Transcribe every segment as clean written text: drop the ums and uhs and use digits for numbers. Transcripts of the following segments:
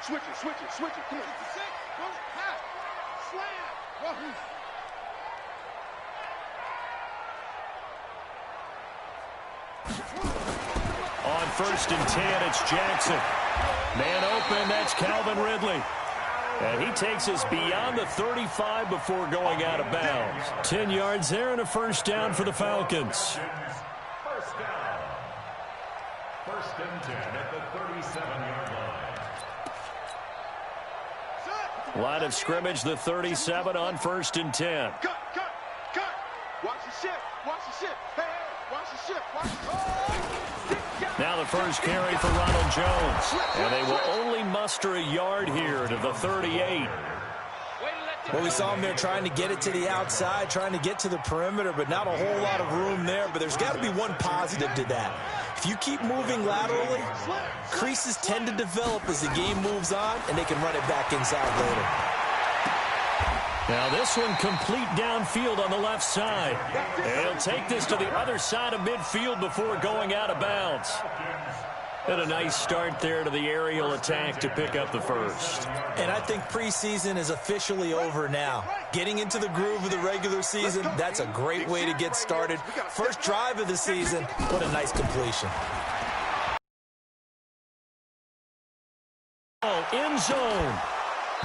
Switch it. Come on. Slam. On 1st and 10, it's Jackson. Man open, that's Calvin Ridley. And he takes us beyond the 35 before going out of bounds. 10 yards there and a first down for the Falcons. First down. 1st and 10 at the 37-yard line. Line of scrimmage, the 37 on 1st and 10. Cut. Watch the shift. Hey, watch the shift. Now the first carry for Ronald Jones. And they will only muster a yard here to the 38. Well, we saw him there trying to get it to the outside, trying to get to the perimeter, but not a whole lot of room there. But there's got to be one positive to that. If you keep moving laterally, creases tend to develop as the game moves on, and they can run it back inside later. Now this one complete downfield on the left side. And he'll take this to the other side of midfield before going out of bounds. And a nice start there to the aerial attack to pick up the first. And I think preseason is officially over now. Getting into the groove of the regular season, that's a great way to get started. First drive of the season, what a nice completion. End zone.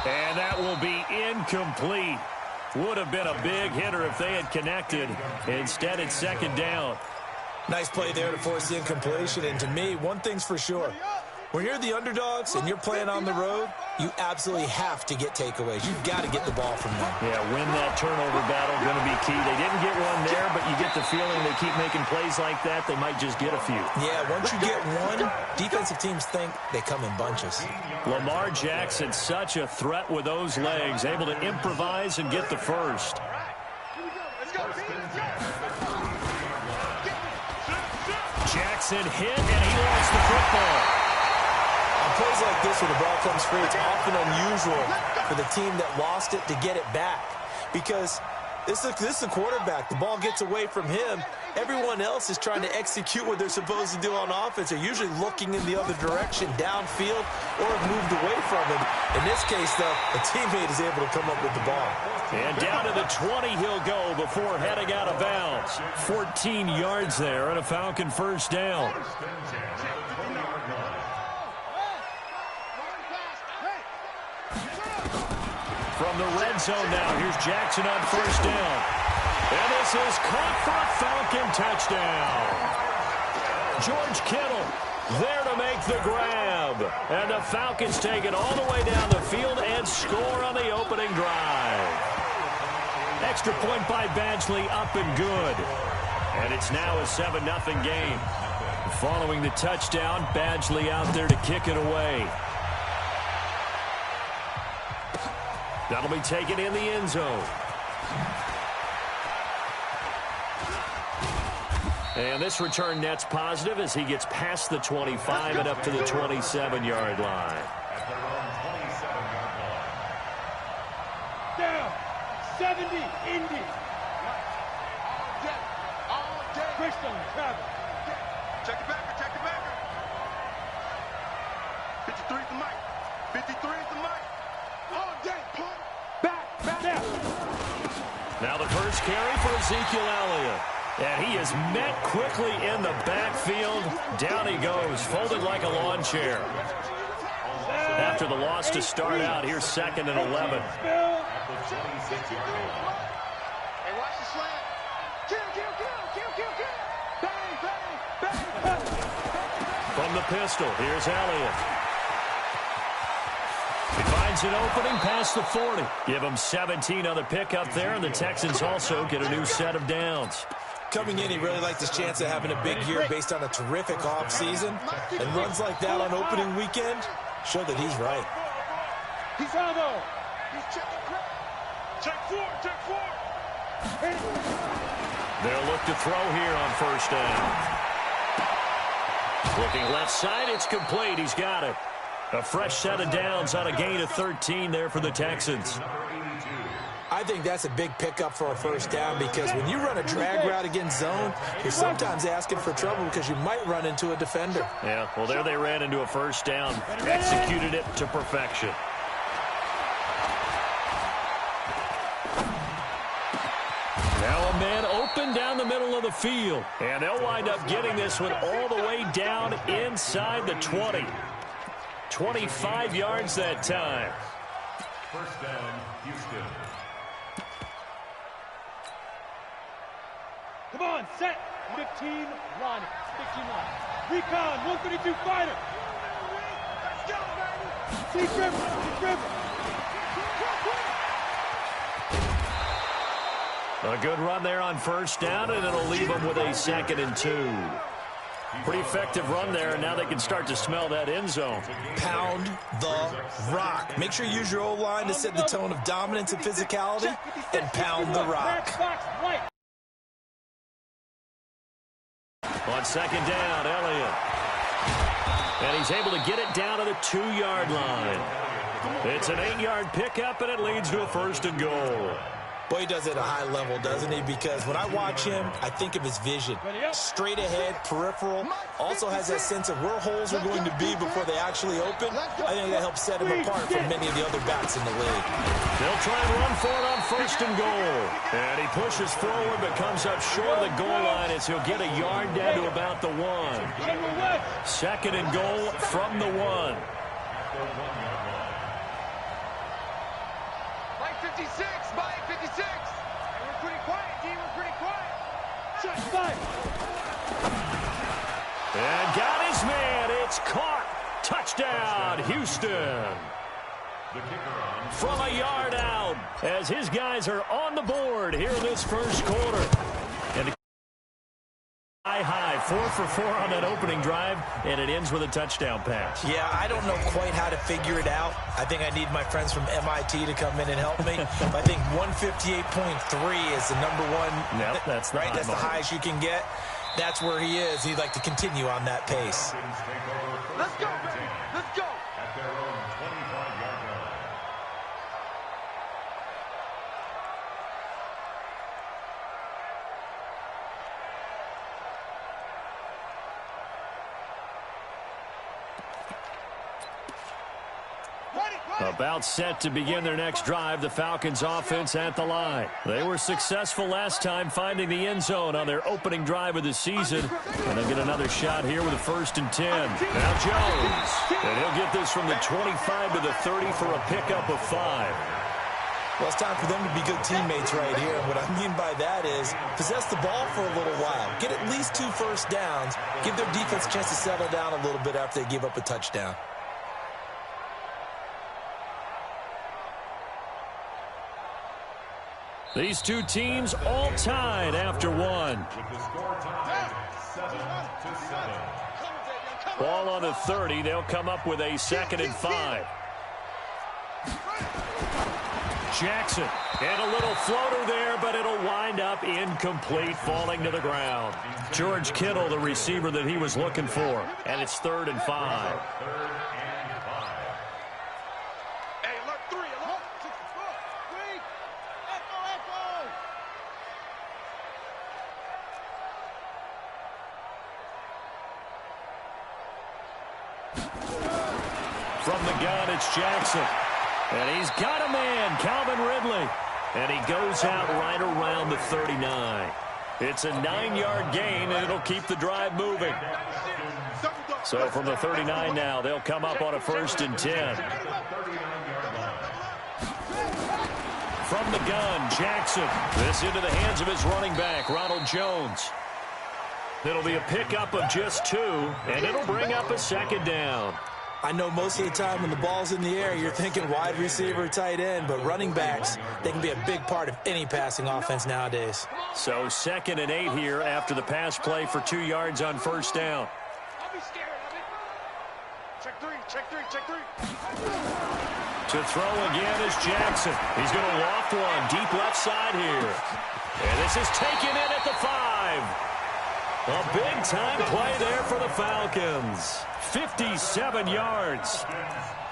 And that will be incomplete. Would have been a big hitter if they had connected. Instead, it's 2nd down. Nice play there to force the incompletion. And to me, one thing's for sure. When you're the underdogs and you're playing on the road, you absolutely have to get takeaways. You've got to get the ball from them. Yeah, win that turnover battle, going to be key. They didn't get one there, but you get the feeling they keep making plays like that, they might just get a few. Yeah, once you get one, defensive teams think they come in bunches. Lamar Jackson, such a threat with those legs, able to improvise and get the first. Jackson hit, and he lost the football. On plays like this, when the ball comes free, it's often unusual for the team that lost it to get it back. Because this is the quarterback. The ball gets away from him. Everyone else is trying to execute what they're supposed to do on offense. They're usually looking in the other direction, downfield, or have moved away from him. In this case, though, a teammate is able to come up with the ball. And down to the 20 he'll go before heading out of bounds. 14 yards there and a Falcon first down. From the red zone now, here's Jackson on first down. And this is caught for a Falcon touchdown. George Kittle there to make the grab. And the Falcons take it all the way down the field and score on the opening drive. Extra point by Badgley, up and good. And it's now a 7-0 game. Following the touchdown, Badgley out there to kick it away. That'll be taken in the end zone. And this return net's positive as he gets past the 25 and up to the 27-yard line. Down. 70, Indy. All day. Christian, Travis. Check the backer. 53 is the mic. 53 is the mic. All day, punt. Back down. Now the first carry for Ezekiel Elliott. And he is met quickly in the backfield. Down he goes, folded like a lawn chair. After the loss to start out, here's 2nd and 11. Hey, watch the slant. Kill. Bang. From the pistol, here's Elliott. He finds an opening past the 40. Give him 17 on the pickup there, and the Texans also get a new set of downs. Coming in, he really liked his chance of having a big year based on a terrific offseason. And runs like that on opening weekend show that he's right. He's elbow. He's checking. Check four. They'll look to throw here on first down. Looking left side, it's complete. He's got it. A fresh set of downs on a gain of 13 there for the Texans. I I think that's a big pickup for a first down because when you run a drag route against zone, you're sometimes asking for trouble because you might run into a defender. Yeah, well, there they ran into a first down. Executed it to perfection. Now a man open down the middle of the field. And they'll wind up getting this one all the way down inside the 20. 25 yards that time. First down, Houston. Come on, set. 15 line. 15 line. Recon, 132 fighter. Let's go, baby. See Trevor. See Trevor. A good run there on first down, and it'll leave them with a 2nd and 2. Pretty effective run there, and now they can start to smell that end zone. Pound the rock. Make sure you use your O-line to set the tone of dominance and physicality, and pound the rock. On 2nd down, Elliott. And he's able to get it down to the 2-yard line. It's an 8-yard pickup, and it leads to a 1st and goal. Boy, he does it at a high level, doesn't he? Because when I watch him, I think of his vision. Straight ahead, peripheral. Also has that sense of where holes are going to be before they actually open. I think that helps set him apart from many of the other backs in the league. They'll try and run for it on 1st and goal. And he pushes forward but comes up short of the goal line as he'll get a yard down to about the 1. 2nd and goal from the 1. By 56, by 56. And we're pretty quiet, D. We're pretty quiet. Shot five. And got his man. It's caught. Touchdown, Houston. From a yard out as his guys are on the board here in this first quarter. And high, 4 for 4 on that opening drive, and it ends with a touchdown pass. Yeah, I don't know quite how to figure it out. I think I need my friends from MIT to come in and help me. I think 158.3 is the number one. Nope, that's right. That's the highest you can get. That's where he is. He'd like to continue on that pace. Let's go, baby. Let's go. At their own 25-yard line. About set to begin their next drive, the Falcons offense at the line. They were successful last time finding the end zone on their opening drive of the season. And they'll get another shot here with a 1st and 10. Now Jones. And he'll get this from the 25 to the 30 for a pickup of 5. Well, it's time for them to be good teammates right here. And what I mean by that is possess the ball for a little while. Get at least 2 first downs. Give their defense a chance to settle down a little bit after they give up a touchdown. These two teams all tied after 1. With the score tied 7-7. Ball on the 30. They'll come up with a 2nd and 5. Jackson. And a little floater there, but it'll wind up incomplete, falling to the ground. George Kittle, the receiver that he was looking for. And it's 3rd and 5. Hey, look, 3, alert. 6, 4, 3. From the gun, it's Jackson. And he's got a man, Calvin Ridley. And he goes out right around the 39. It's a 9-yard gain, and it'll keep the drive moving. So from the 39 now, they'll come up on a 1st and 10. From the gun, Jackson. This into the hands of his running back, Ronald Jones. It'll be a pickup of just 2, and it'll bring up a 2nd down. I know most of the time when the ball's in the air, you're thinking wide receiver, tight end, but running backs, they can be a big part of any passing offense nowadays. So 2nd and 8 here after the pass play for 2 yards on 1st down. Don't be scared of it. Check 3, check 3, check 3. To throw again is Jackson. He's going to loft one deep left side here. And this is taken in at the 5. A big-time play there for the Falcons. 57 yards.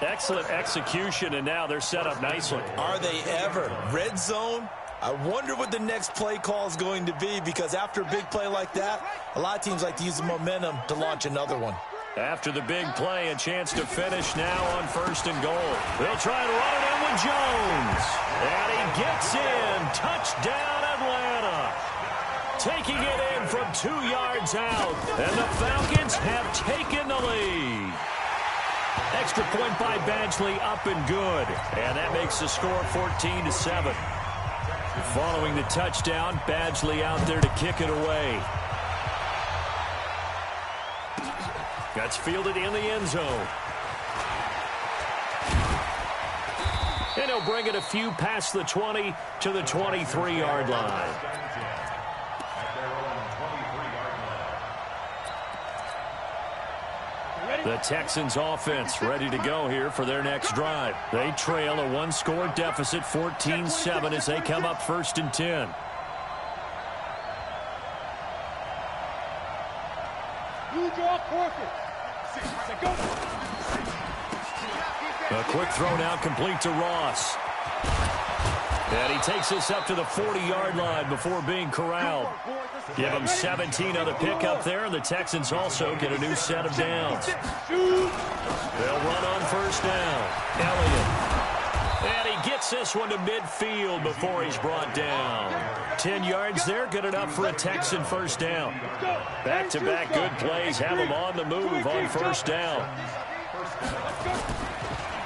Excellent execution, and now they're set up nicely. Are they ever? Red zone? I wonder what the next play call is going to be, because after a big play like that, a lot of teams like to use the momentum to launch another one. After the big play, a chance to finish now on 1st and goal. They'll try and run it in with Jones. And he gets in. Touchdown, Atlanta. Taking it in from 2 yards out. And the Falcons have taken the lead. Extra point by Badgley, up and good. And that makes the score 14-7. Following the touchdown, Badgley out there to kick it away. That's fielded in the end zone. And he'll bring it a few past the 20 to the 23-yard line. The Texans offense ready to go here for their next drive. They trail a one-score deficit, 14-7, as they come up 1st and 10. You draw perfect. A quick throw now complete to Ross. And he takes this up to the 40-yard line before being corralled. Give him 17 on the pickup there, and the Texans also get a new set of downs. They'll run on 1st down. Elliott. And he gets this one to midfield before he's brought down. 10 yards there, good enough for a Texan 1st down. Back-to-back good plays have him on the move on 1st down.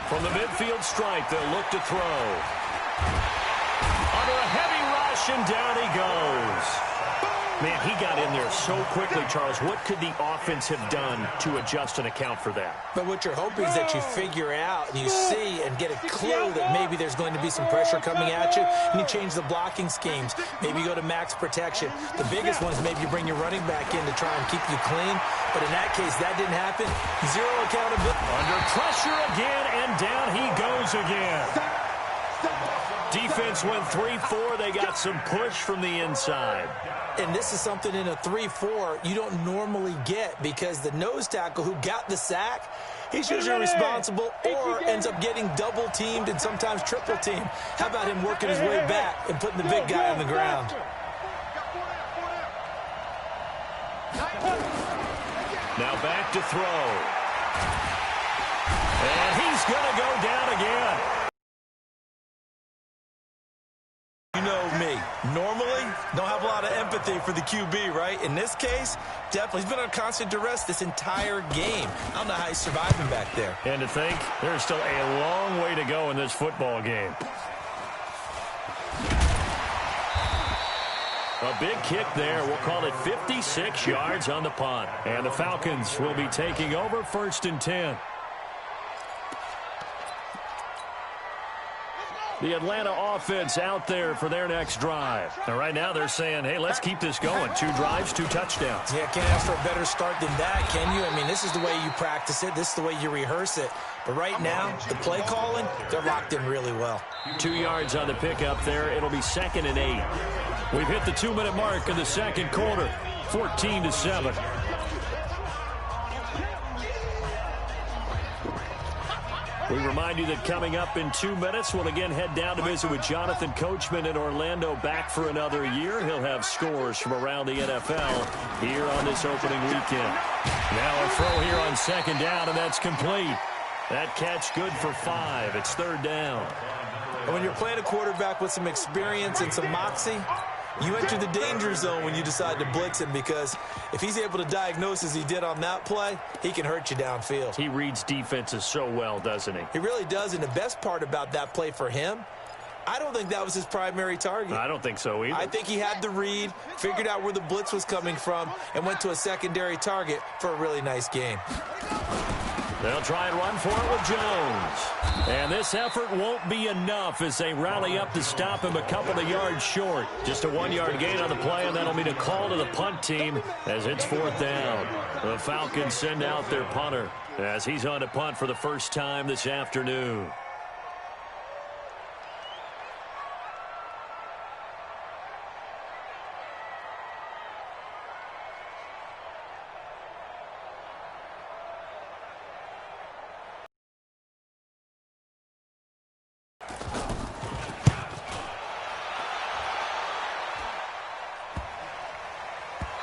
From the midfield stripe, they'll look to throw. Under a heavy rush, and down he goes. Man, he got in there so quickly, Charles. What could the offense have done to adjust and account for that? But what you're hoping is that you figure out and you see and get a clue that maybe there's going to be some pressure coming at you, and you change the blocking schemes. Maybe you go to max protection. The biggest one is maybe you bring your running back in to try and keep you clean. But in that case, that didn't happen. Zero accountability. Under pressure again, and down he goes again. Defense went 3-4. They got some push from the inside. And this is something in a 3-4 you don't normally get, because the nose tackle who got the sack, he's usually responsible or ends up getting double-teamed and sometimes triple-teamed. How about him working his way back and putting the big guy on the ground? Now back to throw. And he's going to go down again. You know me. Normally, don't have a lot of empathy for the QB, right? In this case, definitely. He's been on constant duress this entire game. I don't know how he's surviving back there. And to think, there's still a long way to go in this football game. A big kick there. We'll call it 56 yards on the punt. And the Falcons will be taking over 1st and 10. The Atlanta offense out there for their next drive. And right now they're saying, hey, let's keep this going. 2 drives, 2 touchdowns. Yeah, can't ask for a better start than that, can you? I mean, this is the way you practice it. This is the way you rehearse it. But right now, the play calling, they're locked in really well. 2 yards on the pickup there. It'll be 2nd and 8. We've hit the 2-minute mark in the second quarter. 14-7. We remind you that coming up in 2 minutes, we'll again head down to visit with Jonathan Coachman in Orlando, back for another year. He'll have scores from around the NFL here on this opening weekend. Now a throw here on 2nd down, and that's complete. That catch good for 5. It's 3rd down. And when you're playing a quarterback with some experience and some moxie, you enter the danger zone when you decide to blitz him, because if he's able to diagnose as he did on that play, he can hurt you downfield. He reads defenses so well, doesn't he? He really does, and the best part about that play for him, I don't think that was his primary target. I don't think so either. I think he had the read, figured out where the blitz was coming from, and went to a secondary target for a really nice game. They'll try and run for it with Jones. And this effort won't be enough as they rally up to stop him a couple of yards short. Just a 1-yard gain on the play, and that'll mean a call to the punt team as it's 4th down. The Falcons send out their punter as he's on to punt for the first time this afternoon.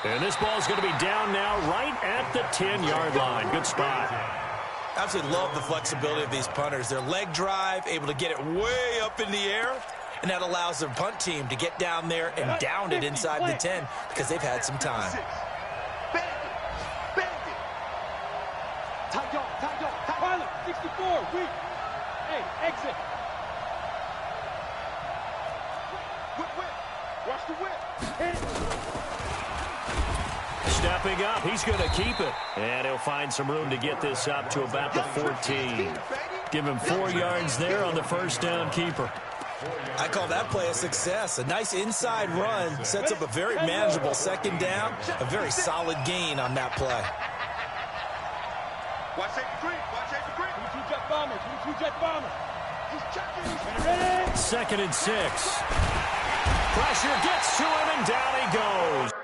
And this ball's going to be down now right at the 10-yard line. Good spot. Absolutely love the flexibility of these punters. Their leg drive, able to get it way up in the air, and that allows their punt team to get down there and down it inside the 10 because they've had some time. Pilot, 64, weak. Hey, exit. Whip. Watch the whip. Hit it. Stepping up, he's going to keep it. And he'll find some room to get this up to about the 14. Give him 4 yards there on the first down keeper. I call that play a success. A nice inside run sets up a very manageable second down, a very solid gain on that play. Watch safety green. Watch safety green. 22 jet bomber, 22 jet bomber. He's checking. Ready? 2nd and 6. Pressure gets to him, and down he goes.